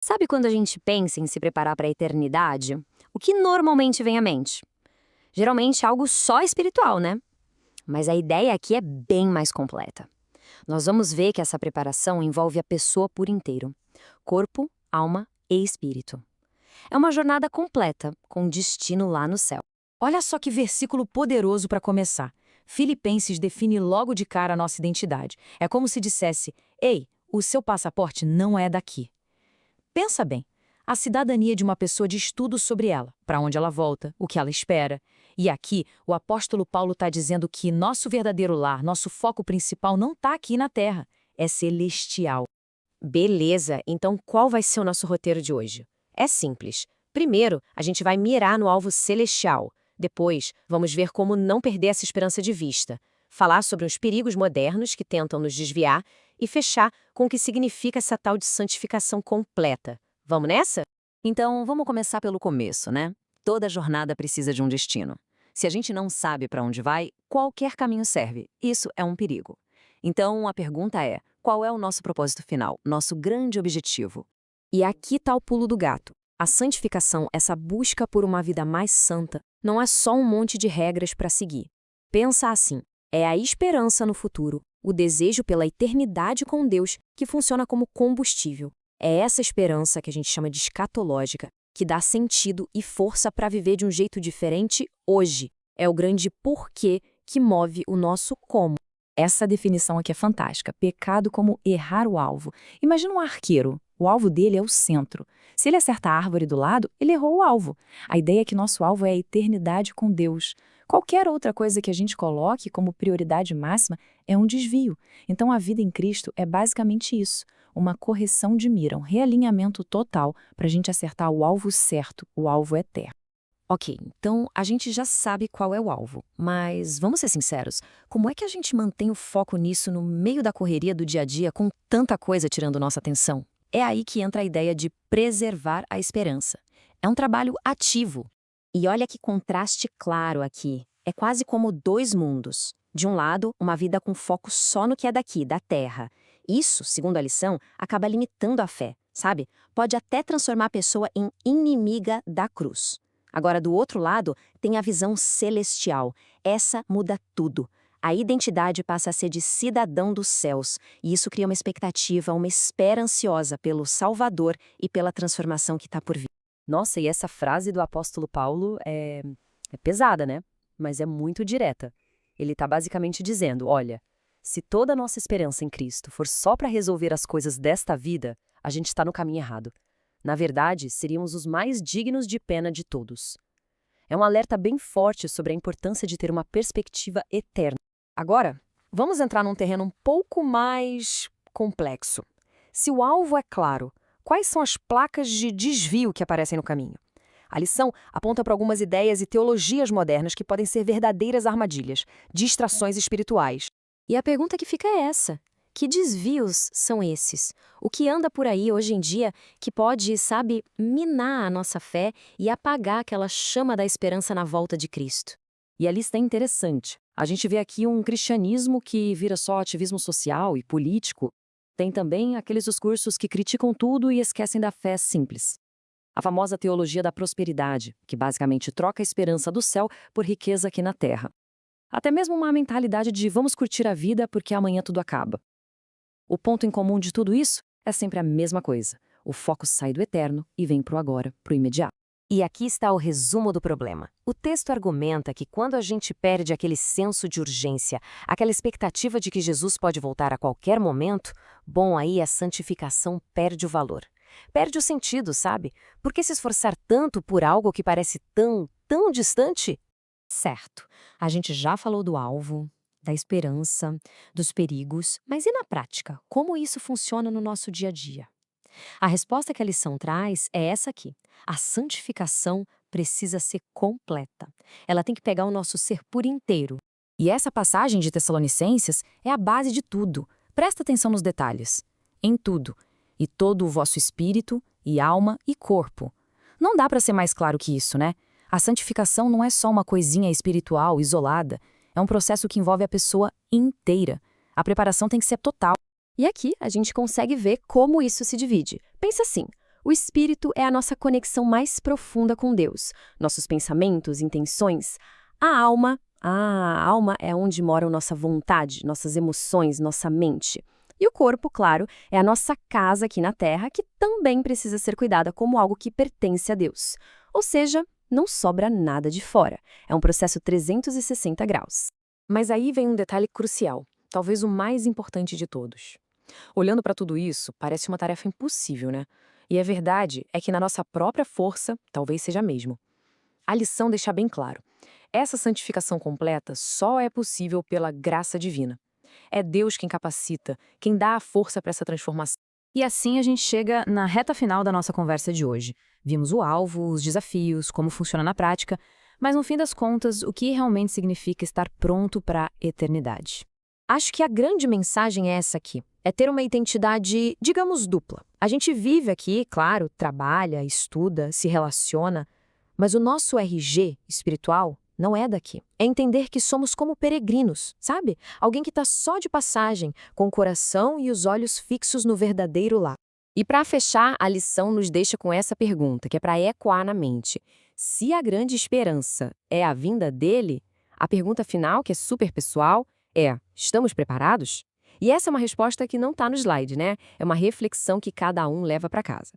Sabe quando a gente pensa em se preparar para a eternidade? O que normalmente vem à mente? Geralmente algo só espiritual, né? Mas a ideia aqui é bem mais completa. Nós vamos ver que essa preparação envolve a pessoa por inteiro: corpo, alma e espírito. É uma jornada completa, com destino lá no céu. Olha só que versículo poderoso para começar. Filipenses define logo de cara a nossa identidade. É como se dissesse: Ei, o seu passaporte não é daqui. Pensa bem. A cidadania de uma pessoa diz tudo sobre ela, para onde ela volta, o que ela espera. E aqui, o apóstolo Paulo está dizendo que nosso verdadeiro lar, nosso foco principal não está aqui na terra, é celestial. Beleza, então qual vai ser o nosso roteiro de hoje? É simples. Primeiro, a gente vai mirar no alvo celestial. Depois, vamos ver como não perder essa esperança de vista. Falar sobre os perigos modernos que tentam nos desviar e fechar com o que significa essa tal de santificação completa. Vamos nessa? Então, vamos começar pelo começo, né? Toda jornada precisa de um destino. Se a gente não sabe para onde vai, qualquer caminho serve. Isso é um perigo. Então, a pergunta é: qual é o nosso propósito final, nosso grande objetivo? E aqui está o pulo do gato. A santificação, essa busca por uma vida mais santa, não é só um monte de regras para seguir. Pensa assim, é a esperança no futuro, o desejo pela eternidade com Deus que funciona como combustível. É essa esperança que a gente chama de escatológica, que dá sentido e força para viver de um jeito diferente hoje. É o grande porquê que move o nosso como. Essa definição aqui é fantástica. Pecado como errar o alvo. Imagina um arqueiro. O alvo dele é o centro. Se ele acerta a árvore do lado, ele errou o alvo. A ideia é que nosso alvo é a eternidade com Deus. Qualquer outra coisa que a gente coloque como prioridade máxima é um desvio. Então a vida em Cristo é basicamente isso. Uma correção de mira, um realinhamento total para a gente acertar o alvo certo, o alvo eterno. Ok, então a gente já sabe qual é o alvo, mas vamos ser sinceros, como é que a gente mantém o foco nisso no meio da correria do dia a dia com tanta coisa tirando nossa atenção? É aí que entra a ideia de preservar a esperança. É um trabalho ativo. E olha que contraste claro aqui. É quase como dois mundos. De um lado, uma vida com foco só no que é daqui, da terra. Isso, segundo a lição, acaba limitando a fé, sabe? Pode até transformar a pessoa em inimiga da cruz. Agora, do outro lado, tem a visão celestial. Essa muda tudo. A identidade passa a ser de cidadão dos céus, e isso cria uma expectativa, uma espera ansiosa pelo Salvador e pela transformação que está por vir. Nossa, e essa frase do apóstolo Paulo é pesada, né? Mas é muito direta. Ele está basicamente dizendo, olha, se toda a nossa esperança em Cristo for só para resolver as coisas desta vida, a gente está no caminho errado. Na verdade, seríamos os mais dignos de pena de todos. É um alerta bem forte sobre a importância de ter uma perspectiva eterna. Agora, vamos entrar num terreno um pouco mais complexo. Se o alvo é claro, quais são as placas de desvio que aparecem no caminho? A lição aponta para algumas ideias e teologias modernas que podem ser verdadeiras armadilhas, distrações espirituais. E a pergunta que fica é essa: que desvios são esses? O que anda por aí hoje em dia que pode, sabe, minar a nossa fé e apagar aquela chama da esperança na volta de Cristo? E a lista é interessante. A gente vê aqui um cristianismo que vira só ativismo social e político. Tem também aqueles discursos que criticam tudo e esquecem da fé simples. A famosa teologia da prosperidade, que basicamente troca a esperança do céu por riqueza aqui na terra. Até mesmo uma mentalidade de vamos curtir a vida porque amanhã tudo acaba. O ponto em comum de tudo isso é sempre a mesma coisa. O foco sai do eterno e vem pro agora, pro imediato. E aqui está o resumo do problema. O texto argumenta que quando a gente perde aquele senso de urgência, aquela expectativa de que Jesus pode voltar a qualquer momento, bom, aí a santificação perde o valor. Perde o sentido, sabe? Por que se esforçar tanto por algo que parece tão distante? Certo, a gente já falou do alvo, da esperança, dos perigos, mas e na prática? Como isso funciona no nosso dia a dia? A resposta que a lição traz é essa aqui. A santificação precisa ser completa. Ela tem que pegar o nosso ser por inteiro. E essa passagem de Tessalonicenses é a base de tudo. Presta atenção nos detalhes. Em tudo. E todo o vosso espírito, e alma, e corpo. Não dá para ser mais claro que isso, né? A santificação não é só uma coisinha espiritual, isolada. É um processo que envolve a pessoa inteira. A preparação tem que ser total. E aqui a gente consegue ver como isso se divide. Pensa assim, O espírito é a nossa conexão mais profunda com Deus, nossos pensamentos, intenções. A alma é onde mora a nossa vontade, nossas emoções, nossa mente. E o corpo, claro, é a nossa casa aqui na Terra, que também precisa ser cuidada como algo que pertence a Deus. Ou seja, não sobra nada de fora. É um processo 360 graus. Mas aí vem um detalhe crucial, talvez o mais importante de todos. Olhando para tudo isso, parece uma tarefa impossível, né? E a verdade é que na nossa própria força, talvez seja mesmo. A lição deixa bem claro. Essa santificação completa só é possível pela graça divina. É Deus quem capacita, quem dá a força para essa transformação. E assim a gente chega na reta final da nossa conversa de hoje. Vimos o alvo, os desafios, como funciona na prática, mas no fim das contas, o que realmente significa estar pronto para a eternidade? Acho que a grande mensagem é essa aqui. É ter uma identidade, digamos, dupla. A gente vive aqui, claro, trabalha, estuda, se relaciona, mas o nosso RG espiritual não é daqui. É entender que somos como peregrinos, sabe? Alguém que está só de passagem, com o coração e os olhos fixos no verdadeiro lar. E para fechar, a lição nos deixa com essa pergunta, que é para ecoar na mente. Se a grande esperança é a vinda dele, a pergunta final, que é super pessoal, é: estamos preparados? E essa é uma resposta que não está no slide, né? É uma reflexão que cada um leva para casa.